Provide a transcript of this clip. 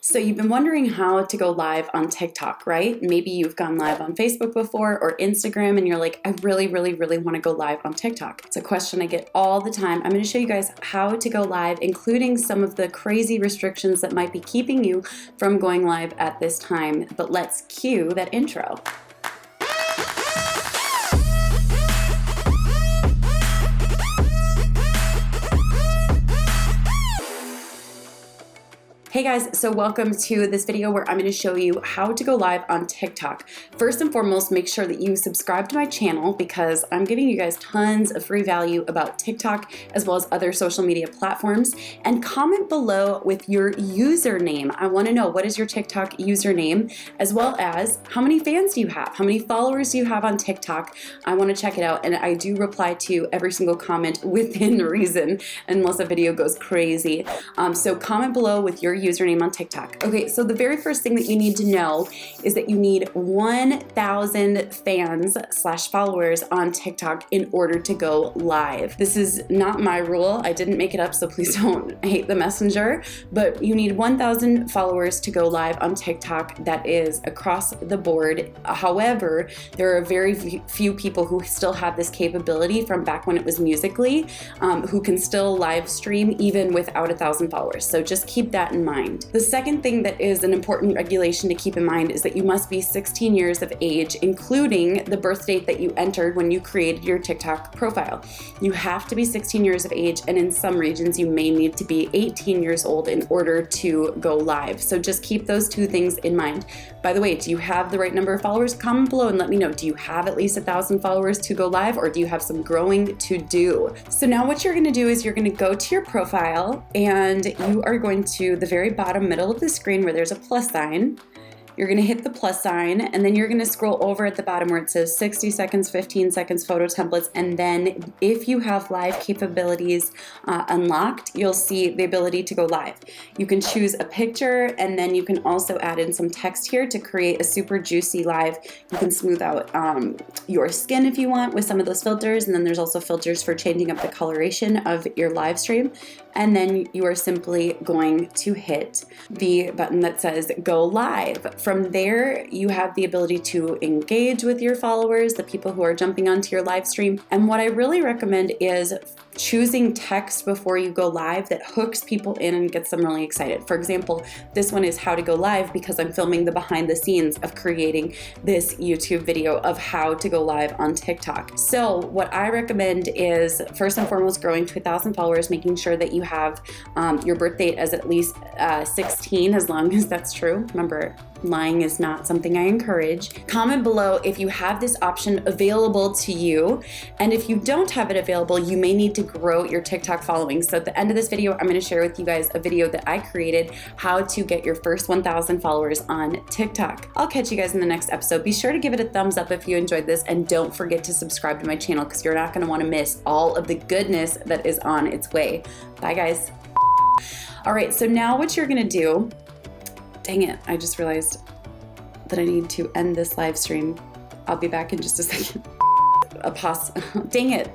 So you've been wondering how to go live on TikTok, right? Maybe you've gone live on Facebook before or Instagram and you're like, I really want to go live on TikTok. It's a question I get all the time. I'm going to show you guys how to go live, including some of the crazy restrictions that might be keeping you from going live at this time. But let's cue that intro. Hey guys, so welcome to this video where I'm going to show you how to go live on TikTok. First and foremost, make sure that you subscribe to my channel because I'm giving you guys tons of free value about TikTok as well as other social media platforms. And comment below with your username. I want to know, what is your TikTok username, as well as how many fans do you have? How many followers do you have on TikTok? I want to check it out, and I do reply to every single comment within reason unless a video goes crazy. So comment below with your username on TikTok. Okay, so the very first thing that you need to know is that you need 1,000 fans / followers on TikTok in order to go live. This is not my rule. I didn't make it up, so please don't hate the messenger, but you need 1,000 followers to go live on TikTok. That is across the board. However, there are very few people who still have this capability from back when it was Musical.ly, who can still live stream even without 1,000 followers. So just keep that in mind. The second thing that is an important regulation to keep in mind is that you must be 16 years of age, including the birth date that you entered when you created your TikTok profile. You have to be 16 years of age, and in some regions you may need to be 18 years old in order to go live. So just keep those two things in mind. By the way, do you have the right number of followers? Comment below and let me know. Do you have at least 1,000 followers to go live, or do you have some growing to do? So now what you're going to do is you're going to go to your profile, and you are going to the very bottom middle of the screen where there's a plus sign. You're going to hit the plus sign, and then you're going to scroll over at the bottom where it says 60 seconds, 15 seconds, photo templates, and then if you have live capabilities unlocked, you'll see the ability to go live. You can choose a picture, and then you can also add in some text here to create a super juicy live. You can smooth out your skin if you want with some of those filters, and then there's also filters for changing up the coloration of your live stream. And then you are simply going to hit the button that says go live. From there, you have the ability to engage with your followers, the people who are jumping onto your live stream. And what I really recommend is choosing text before you go live that hooks people in and gets them really excited. For example, this one is how to go live because I'm filming the behind the scenes of creating this YouTube video of how to go live on TikTok. So what I recommend is first and foremost growing to 1,000 followers, making sure that you have your birth date as at least 16, as long as that's true. Remember, lying is not something I encourage. Comment below if you have this option available to you, and if you don't have it available, you may need to grow your TikTok following. So at the end of this video, I'm going to share with you guys a video that I created, how to get your first 1,000 followers on TikTok. I'll catch you guys in the next episode. Be sure to give it a thumbs up if you enjoyed this, and don't forget to subscribe to my channel because you're not going to want to miss all of the goodness that is on its way. Bye guys. All right, so now what you're going to do, dang it, I just realized that I need to end this live stream. I'll be back in just a second. Dang it.